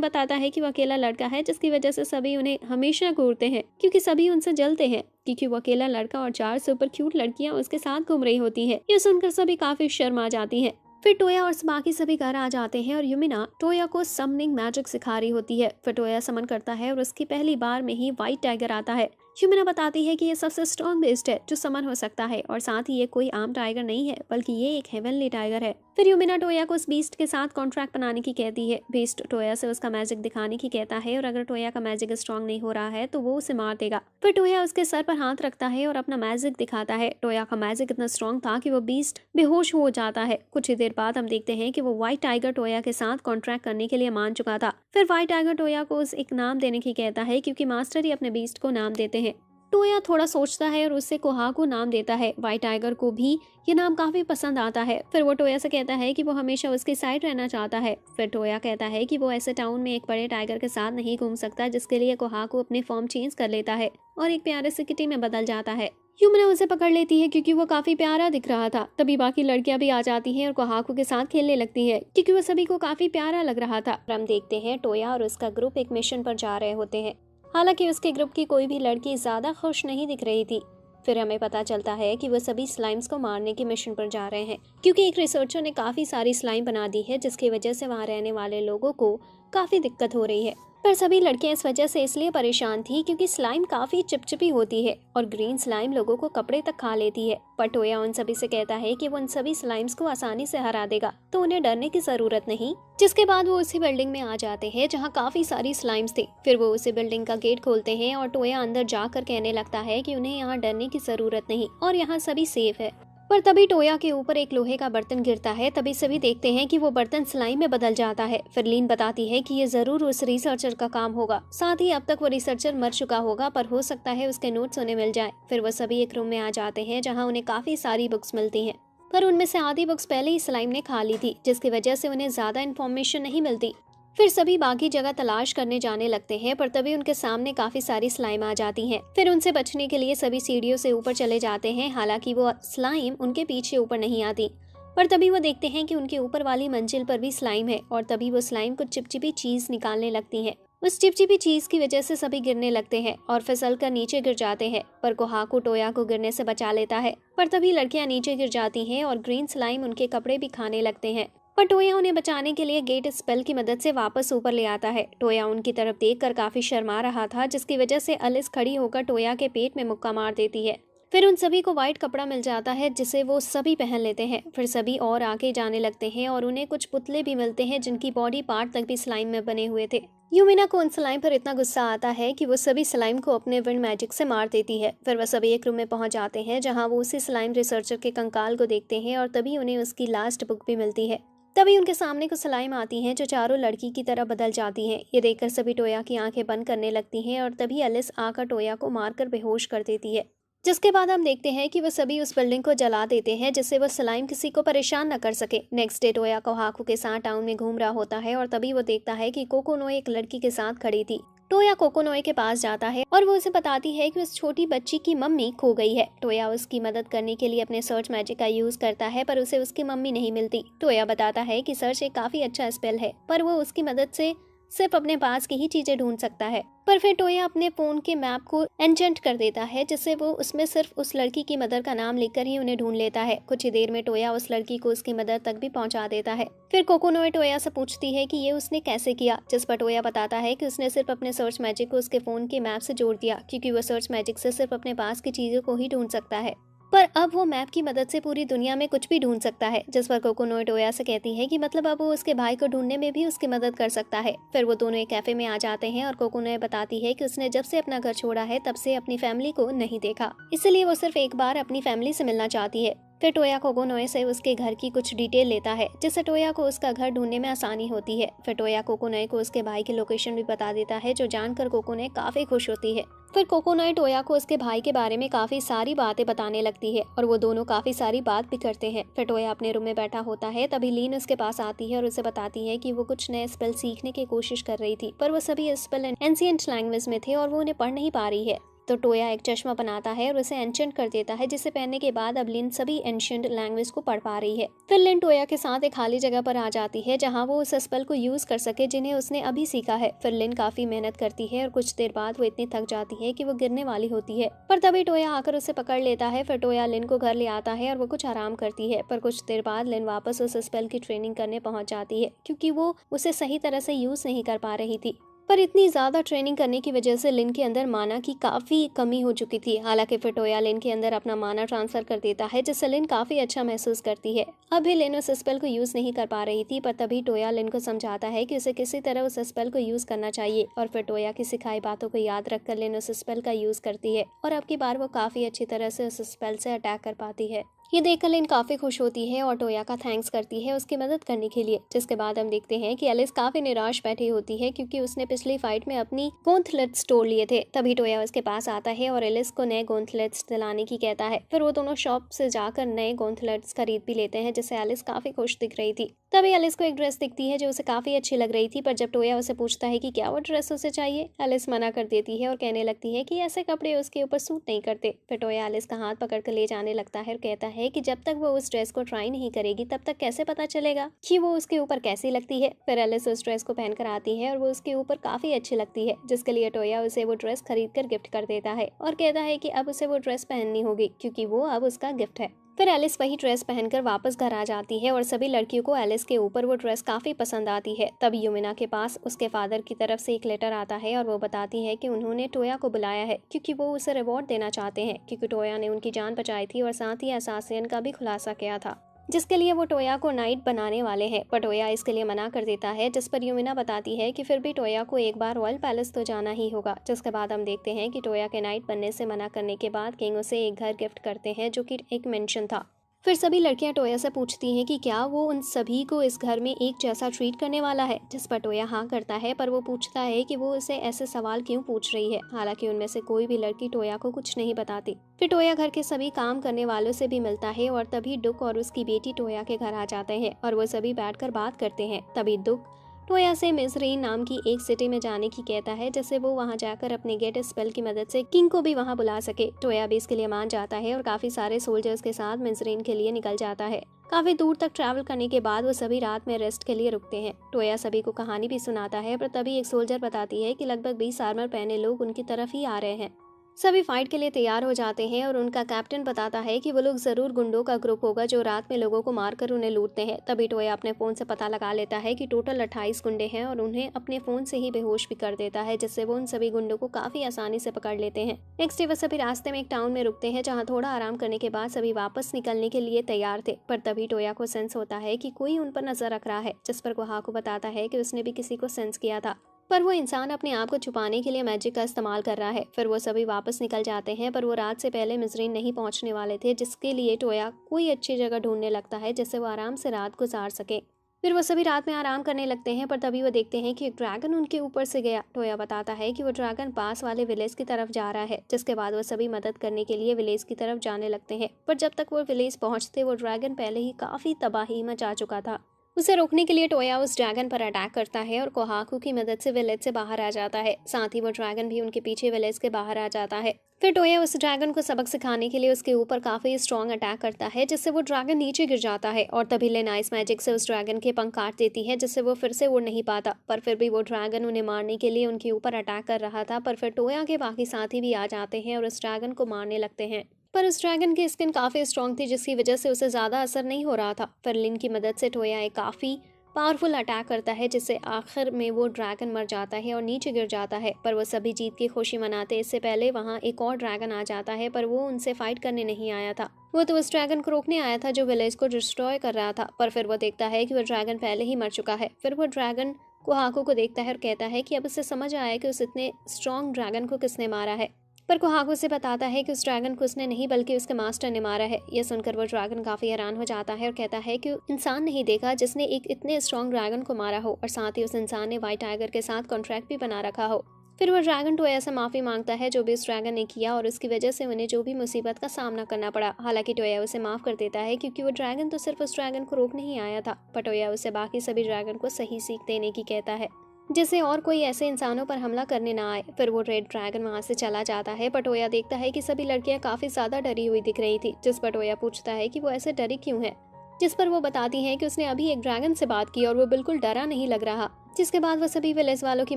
बताता है कि वो अकेला लड़का है, जिसकी वजह से सभी उन्हें हमेशा घूरते हैं क्योंकि सभी उनसे जलते हैं क्योंकि वो अकेला लड़का और 4 सुपर क्यूट लड़कियां उसके साथ घूम रही होती हैं। ये सुनकर सभी काफी शर्मा जाती हैं। फिर टोया और बाकी सभी घर आ जाते हैं और यूमिना टोया को समनिंग मैजिक सिखा रही होती है। फिर टोया समन करता है और उसकी पहली बार में ही व्हाइट टाइगर आता है। यूमिना बताती है कि ये सबसे स्ट्रॉन्ग बीस्ट है जो समन हो सकता है और साथ ही ये कोई आम टाइगर नहीं है बल्कि ये एक हेवनली टाइगर है। फिर यूमिना टोया को उस बीस्ट के साथ कॉन्ट्रैक्ट बनाने की कहती है। बीस्ट टोया से उसका मैजिक दिखाने की कहता है और अगर टोया का मैजिक स्ट्रॉन्ग नहीं हो रहा है तो वो उसे मार देगा। फिर टोया उसके सर पर हाथ रखता है और अपना मैजिक दिखाता है। टोया का मैजिक इतना स्ट्रॉन्ग था कि वो बीस्ट बेहोश हो जाता है। कुछ ही देर बाद हम देखते हैं कि वो व्हाइट टाइगर टोया के साथ कॉन्ट्रैक्ट करने के लिए मान चुका था। फिर व्हाइट टाइगर टोया को उस एक नाम देने की कहता है क्योंकि मास्टर ही अपने बीस्ट को नाम देते हैं। टोया थोड़ा सोचता है और उससे कोहाकू नाम देता है। व्हाइट टाइगर को भी ये नाम काफी पसंद आता है। फिर वो टोया से कहता है कि वो हमेशा उसकी साइड रहना चाहता है। फिर टोया कहता है कि वो ऐसे टाउन में एक बड़े टाइगर के साथ नहीं घूम सकता, जिसके लिए कोहाकू अपनी फॉर्म चेंज कर लेता है और एक प्यारे से किटी में बदल जाता है। यूमिना उसे पकड़ लेती है क्योंकि वो काफी प्यारा दिख रहा था। तभी बाकी लड़कियां भी आ जाती हैं और कोहाकू के साथ खेलने लगती हैं क्योंकि वो सभी को काफी प्यारा लग रहा था। हम देखते हैं टोया और उसका ग्रुप एक मिशन पर जा रहे होते हैं। हालांकि उसके ग्रुप की कोई भी लड़की ज्यादा खुश नहीं दिख रही थी। फिर हमें पता चलता है कि वो सभी स्लाइम्स को मारने के मिशन पर जा रहे हैं क्योंकि एक रिसर्चर ने काफी सारी स्लाइम बना दी है, जिसकी वजह से वहां रहने वाले लोगों को काफी दिक्कत हो रही है। पर सभी लड़कियां इस वजह से इसलिए परेशान थी क्योंकि स्लाइम काफी चिपचिपी होती है और ग्रीन स्लाइम लोगों को कपड़े तक खा लेती है। पर टोया उन सभी से कहता है कि वो उन सभी स्लाइम्स को आसानी से हरा देगा, तो उन्हें डरने की जरूरत नहीं। जिसके बाद वो उसी बिल्डिंग में आ जाते हैं जहाँ काफी सारी स्लाइम्स थी। फिर वो उसी बिल्डिंग का गेट खोलते हैं और टोया अंदर जाकर कहने लगता है कि उन्हें यहाँ डरने की जरूरत नहीं और यहाँ सभी सेफ है। पर तभी टोया के ऊपर एक लोहे का बर्तन गिरता है। तभी सभी देखते हैं कि वो बर्तन स्लाइम में बदल जाता है। फिर लीन बताती है कि ये जरूर उस रिसर्चर का काम होगा, साथ ही अब तक वो रिसर्चर मर चुका होगा, पर हो सकता है उसके नोट्स उन्हें मिल जाए। फिर वो सभी एक रूम में आ जाते हैं जहाँ उन्हें काफी सारी बुक्स मिलती हैं, पर उनमें से आधी बुक्स पहले ही स्लाइम ने खा ली थी, जिसकी वजह से उन्हें ज्यादा इन्फॉर्मेशन नहीं मिलती। फिर सभी बाकी जगह तलाश करने जाने लगते हैं, पर तभी उनके सामने काफी सारी स्लाइम आ जाती हैं। फिर उनसे बचने के लिए सभी सीढ़ियों से ऊपर चले जाते हैं। हालांकि वो स्लाइम उनके पीछे ऊपर नहीं आती, पर तभी वो देखते हैं कि उनके ऊपर वाली मंजिल पर भी स्लाइम है और तभी वो स्लाइम कुछ चिपचिपी चीज निकालने लगती है। उस चिपचिपी चीज की वजह से सभी गिरने लगते हैं और फिसल कर नीचे गिर जाते हैं, पर कोहाकू टोया को गिरने से बचा लेता है। पर तभी लड़कियां नीचे गिर जाती हैं और ग्रीन स्लाइम उनके कपड़े भी खाने लगते हैं। पर टोया उन्हें बचाने के लिए गेट स्पेल की मदद से वापस ऊपर ले आता है। टोया उनकी तरफ देखकर काफी शर्मा रहा था, जिसकी वजह से एलिस खड़ी होकर टोया के पेट में मुक्का मार देती है। फिर उन सभी को व्हाइट कपड़ा मिल जाता है जिसे वो सभी पहन लेते हैं। फिर सभी और आगे जाने लगते हैं और उन्हें कुछ पुतले भी मिलते हैं जिनकी बॉडी पार्ट तक भी स्लाइम में बने हुए थे। यूमिना को उन स्लाइम पर इतना गुस्सा आता है कि वो सभी स्लाइम को अपने विंड मैजिक से मार देती है। फिर वह सभी एक रूम में पहुंच जाते हैं जहां वो उसी स्लाइम रिसर्चर के कंकाल को देखते हैं और तभी उन्हें उसकी लास्ट बुक भी मिलती है। तभी उनके सामने कुछ स्लाइम आती हैं जो चारों लड़की की तरह बदल जाती हैं। ये देखकर सभी टोया की आंखें बंद करने लगती हैं और तभी एलिस आकर टोया को मारकर बेहोश कर देती है। जिसके बाद हम देखते हैं कि वो सभी उस बिल्डिंग को जला देते हैं जिससे वो स्लाइम किसी को परेशान न कर सके। नेक्स्ट डे टोया कोहाकू के साथ टाउन में घूम रहा होता है और तभी वो देखता है कि कोकोनोए एक लड़की के साथ खड़ी थी। टोया कोकोनोए के पास जाता है और वो उसे बताती है कि उस छोटी बच्ची की मम्मी खो गई है। टोया उसकी मदद करने के लिए अपने सर्च मैजिक का यूज करता है, पर उसे उसकी मम्मी नहीं मिलती। टोया बताता है कि सर्च एक काफी अच्छा स्पेल है, पर वो उसकी मदद से सिर्फ अपने पास की ही चीजें ढूंढ सकता है। पर फिर टोया अपने फोन के मैप को एनचेंट कर देता है, जिससे वो उसमें सिर्फ उस लड़की की मदर का नाम लिखकर ही उन्हें ढूंढ लेता है। कुछ ही देर में टोया उस लड़की को उसकी मदर तक भी पहुंचा देता है। फिर कोकोनोए टोया से पूछती है कि ये उसने कैसे किया, जिस पर टोया बताता है कि उसने सिर्फ अपने सर्च मैजिक को उसके फोन के मैप से जोड़ दिया, क्योंकि वो सर्च मैजिक से सिर्फ अपने पास की चीजों को ही ढूंढ सकता है। पर अब वो मैप की मदद से पूरी दुनिया में कुछ भी ढूंढ सकता है, जिस पर कोकोनोए टोया से कहती है कि मतलब अब वो उसके भाई को ढूंढने में भी उसकी मदद कर सकता है। फिर वो दोनों एक कैफे में आ जाते हैं और कोकोनोए बताती है कि उसने जब से अपना घर छोड़ा है तब से अपनी फैमिली को नहीं देखा, इसलिए वो सिर्फ एक बार अपनी फैमिली से मिलना चाहती है। फिर टोया कोकोनोए से उसके घर की कुछ डिटेल लेता है, जिससे टोया को उसका घर ढूंढने में आसानी होती है। फिर टोया कोकोनोए को उसके भाई की लोकेशन भी बता देता है, जो जानकर कोकोनोए काफी खुश होती है। फिर कोकोनोए टोया को उसके भाई के बारे में काफी सारी बातें बताने लगती है और वो दोनों काफी सारी बात भी करते हैं। फिर टोया अपने रूम में बैठा होता है, तभी लीन उसके पास आती है और उसे बताती है कि वो कुछ नए स्पेल सीखने की कोशिश कर रही थी, पर वो सभी स्पेल एंशिएंट लैंग्वेज में थे और वो उन्हें पढ़ नहीं पा रही है। तो टोया एक चश्मा बनाता है और उसे एंशेंट कर देता है, जिसे पहनने के बाद अब लिन सभी एंशिएंट लैंग्वेज को पढ़ पा रही है। फिर लिन टोया के साथ एक खाली जगह पर आ जाती है, जहां वो उस स्पेल को यूज कर सके जिन्हें उसने अभी सीखा है। फिर लिन काफी मेहनत करती है और कुछ देर बाद वो इतनी थक जाती है कि वो गिरने वाली होती है, पर तभी टोया आकर उसे पकड़ लेता है। फिर टोया लिन को घर ले आता है और वो कुछ आराम करती है, पर कुछ देर बाद लिन वापस उस स्पेल की ट्रेनिंग करने पहुंच जाती है, क्योंकि वो उसे सही तरह से यूज नहीं कर पा रही थी। पर इतनी ज्यादा ट्रेनिंग करने की वजह से लिन के अंदर माना की काफी कमी हो चुकी थी। हालांकि फिर टोया लिन के अंदर अपना माना ट्रांसफर कर देता है, जिससे लिन काफी अच्छा महसूस करती है। अभी लिन उस स्पेल को यूज नहीं कर पा रही थी, पर तभी टोया लिन को समझाता है कि उसे किसी तरह उस स्पेल को यूज करना चाहिए। और फिर टोया की सिखाई बातों को याद रखकर लिन उस स्पेल का यूज करती है और अब की बार वो काफी अच्छी तरह से उस स्पेल से अटैक कर पाती है। ये देखकर लिन काफी खुश होती है और टोया का थैंक्स करती है उसकी मदद करने के लिए। जिसके बाद हम देखते हैं कि एलिस काफी निराश बैठी होती है, क्योंकि उसने पिछली फाइट में अपनी गॉन्थलेट्स तोड़ लिए थे। तभी टोया उसके पास आता है और एलिस को नए गॉन्थलेट्स दिलाने की कहता है। फिर वो दोनों शॉप से जाकर नए गॉन्थलेट्स खरीद भी लेते हैं, जिससे एलिस काफी खुश दिख रही थी। तभी एलिस को एक ड्रेस दिखती है जो उसे काफी अच्छी लग रही थी, पर जब टोया उसे पूछता है कि क्या वो ड्रेस उसे चाहिए, एलिस मना कर देती है और कहने लगती है कि ऐसे कपड़े उसके ऊपर सूट नहीं करते। फिर टोया एलिस का हाथ पकड़कर ले जाने लगता है और कहता है कि जब तक वो उस ड्रेस को ट्राई नहीं करेगी तब तक कैसे पता चलेगा कि वो उसके ऊपर कैसी लगती है। फिर एलिस उस ड्रेस को पहनकर आती है और वो उसके ऊपर काफी अच्छी लगती है, जिसके लिए टोया उसे वो ड्रेस खरीद कर गिफ्ट कर देता है और कहता है कि अब उसे वो ड्रेस पहननी होगी, क्योंकि वो अब उसका गिफ्ट है। फिर एलिस वही ड्रेस पहनकर वापस घर आ जाती है और सभी लड़कियों को एलिस के ऊपर वो ड्रेस काफी पसंद आती है। तब युमिना के पास उसके फादर की तरफ से एक लेटर आता है और वो बताती है कि उन्होंने टोया को बुलाया है, क्योंकि वो उसे रिवॉर्ड देना चाहते हैं, क्योंकि टोया ने उनकी जान बचाई थी और साथ ही असासिन का भी खुलासा किया था, जिसके लिए वो टोया को नाइट बनाने वाले हैं। पर टोया इसके लिए मना कर देता है, जिस पर युमिना बताती है कि फिर भी टोया को एक बार रॉयल पैलेस तो जाना ही होगा। जिसके बाद हम देखते हैं कि टोया के नाइट बनने से मना करने के बाद किंग उसे एक घर गिफ्ट करते हैं, जो कि एक मेंशन था। फिर सभी लड़कियां टोया से पूछती हैं कि क्या वो उन सभी को इस घर में एक जैसा ट्रीट करने वाला है, जिस पर टोया हाँ करता है, पर वो पूछता है कि वो उसे ऐसे सवाल क्यों पूछ रही है। हालांकि उनमें से कोई भी लड़की टोया को कुछ नहीं बताती। फिर टोया घर के सभी काम करने वालों से भी मिलता है और तभी डुक और उसकी बेटी टोया के घर आ जाते हैं और वो सभी बैठकर बात करते हैं। तभी डुक टोया से मिजरीन नाम की एक सिटी में जाने की कहता है, जिससे वो वहां जाकर अपने गेट स्पेल की मदद से किंग को भी वहां बुला सके। टोया भी इसके लिए मान जाता है और काफी सारे सोल्जर्स के साथ मिजरीन के लिए निकल जाता है। काफी दूर तक ट्रैवल करने के बाद वो सभी रात में रेस्ट के लिए रुकते हैं। टोया सभी को कहानी भी सुनाता है, पर तभी एक सोल्जर बताती है कि लगभग 20 आर्मर पहने लोग उनकी तरफ ही आ रहे हैं। सभी फाइट के लिए तैयार हो जाते हैं और उनका कैप्टन बताता है कि वो लोग जरूर गुंडों का ग्रुप होगा जो रात में लोगों को मारकर उन्हें लूटते हैं। तभी टोया अपने फोन से पता लगा लेता है कि टोटल 28 गुंडे हैं और उन्हें अपने फोन से ही बेहोश भी कर देता है, जिससे वो उन सभी गुंडों को काफी आसानी से पकड़ लेते हैं। नेक्स्ट डे वो सभी रास्ते में एक टाउन में रुकते हैं, जहाँ थोड़ा आराम करने के बाद सभी वापस निकलने के लिए तैयार थे। पर तभी टोया को सेंस होता है कि कोई उन पर नजर रख रहा है, जिस पर कोहाको बताता है कि उसने भी किसी को सेंस किया था, पर वो इंसान अपने आप को छुपाने के लिए मैजिक का इस्तेमाल कर रहा है। फिर वो सभी वापस निकल जाते हैं, पर वो रात से पहले मिजरीन नहीं पहुंचने वाले थे, जिसके लिए टोया कोई अच्छी जगह ढूंढने लगता है जिससे वो आराम से रात गुजार सके। फिर वो सभी रात में आराम करने लगते हैं, पर तभी वो देखते हैं कि एक ड्रैगन उनके ऊपर से गया। टोया बताता है कि वो ड्रैगन पास वाले विलेज की तरफ जा रहा है, जिसके बाद वो सभी मदद करने के लिए विलेज की तरफ जाने लगते हैं। पर जब तक वो विलेज पहुंचते वो ड्रैगन पहले ही काफी तबाही मचा चुका था। उसे रोकने के लिए टोया उस ड्रैगन पर अटैक करता है और कोहाकू की मदद से विलेज से बाहर आ जाता है। साथ ही वो ड्रैगन भी उनके पीछे विलेज के बाहर आ जाता है। फिर टोया उस ड्रैगन को सबक सिखाने के लिए उसके ऊपर काफी स्ट्रॉन्ग अटैक करता है, जिससे वो ड्रैगन नीचे गिर जाता है और तभी लिन आइस मैजिक से उस ड्रैगन के पंख काट देती है, जिससे वो फिर से उड़ नहीं पाता। पर फिर भी वो ड्रैगन उन्हें मारने के लिए उनके ऊपर अटैक कर रहा था। पर फिर टोया के बाकी साथी भी आ जाते हैं और उस ड्रैगन को मारने लगते हैं। पर उस ड्रैगन की स्किन काफी स्ट्रॉन्ग थी, जिसकी वजह से उसे ज्यादा असर नहीं हो रहा था। फिर लिन की मदद से टोया एक काफी पावरफुल अटैक करता है, जिससे आखिर में वो ड्रैगन मर जाता है और नीचे गिर जाता है। पर वो सभी जीत की खुशी मनाते इससे पहले वहाँ एक और ड्रैगन आ जाता है, पर वो उनसे फाइट करने नहीं आया था। वो तो उस ड्रैगन को रोकने आया था जो विलेज को डिस्ट्रॉय कर रहा था। पर फिर वो देखता है कि वो ड्रैगन पहले ही मर चुका है। फिर वो ड्रैगन कोहाकू को देखता है और कहता है कि अब उसे समझ आया कि उस इतने स्ट्रॉन्ग ड्रैगन को किसने मारा है। पर कोहाकू से बताता है कि उस ड्रैगन को उसने नहीं बल्कि उसके मास्टर ने मारा है। यह सुनकर वो ड्रैगन काफी हैरान हो जाता है और कहता है कि इंसान नहीं देखा जिसने एक इतने स्ट्रॉन्ग ड्रैगन को मारा हो, और साथ ही उस इंसान ने व्हाइट टाइगर के साथ कॉन्ट्रैक्ट भी बना रखा हो। फिर वो ड्रैगन टोया से माफी मांगता है जो भी उस ड्रैगन ने किया और उसकी वजह से उन्हें जो भी मुसीबत का सामना करना पड़ा। हालांकि टोया उसे माफ कर देता है क्योंकि वो ड्रैगन तो सिर्फ उस ड्रैगन को रोकने ही आया था। पर टोया उसे बाकी सभी ड्रैगन को सही सीख देने की कहता है, जिससे और कोई ऐसे इंसानों पर हमला करने ना आए। फिर वो रेड ड्रैगन वहां से चला जाता है। पटोया देखता है कि सभी लड़कियां काफी ज्यादा डरी हुई दिख रही थी, जिस पर टोया पूछता है कि वो ऐसे डरी क्यों है, जिस पर वो बताती है कि उसने अभी एक ड्रैगन से बात की और वो बिल्कुल डरा नहीं लग रहा। जिसके बाद वो सभी विलेज वालों की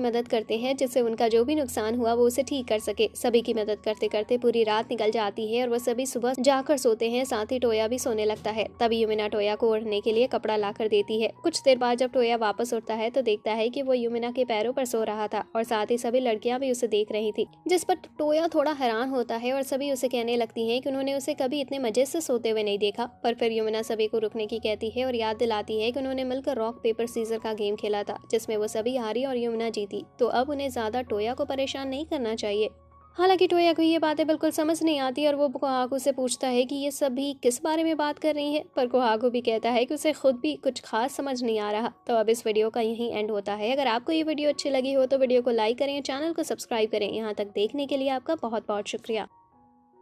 मदद करते हैं, जिससे उनका जो भी नुकसान हुआ वो उसे ठीक कर सके। सभी की मदद करते करते पूरी रात निकल जाती है और वो सभी सुबह जाकर सोते हैं। साथ ही टोया भी सोने लगता है। तभी युमिना टोया को ओढ़ने के लिए कपड़ा ला कर देती है। कुछ देर बाद जब टोया वापस उठता है तो देखता है कि वो युमिना के पैरों पर सो रहा था और साथ ही सभी लड़कियां भी उसे देख रही थी, जिस पर टोया थोड़ा हैरान होता है और सभी उसे कहने लगती है कि उन्होंने उसे कभी इतने मजे से सोते हुए नहीं देखा। पर फिर युमिना सभी को रुकने की कहती है और याद दिलाती है कि उन्होंने मिलकर रॉक पेपर सीजर का गेम खेला था, जिसमें वो सभी हारी और युमिना जीती। तो अब उन्हें ज्यादा टोया को परेशान नहीं करना चाहिए। हालांकि टोया को ये बातें बिल्कुल समझ नहीं आती और वो कोहाकू से पूछता है कि ये सभी किस बारे में बात कर रही हैं। पर कोहाकू भी कहता है कि उसे खुद भी कुछ खास समझ नहीं आ रहा। तो अब इस वीडियो का यहीं एंड होता है। अगर आपको ये वीडियो अच्छी लगी हो तो वीडियो को लाइक करें, चैनल को सब्सक्राइब करें। यहाँ तक देखने के लिए आपका बहुत बहुत शुक्रिया।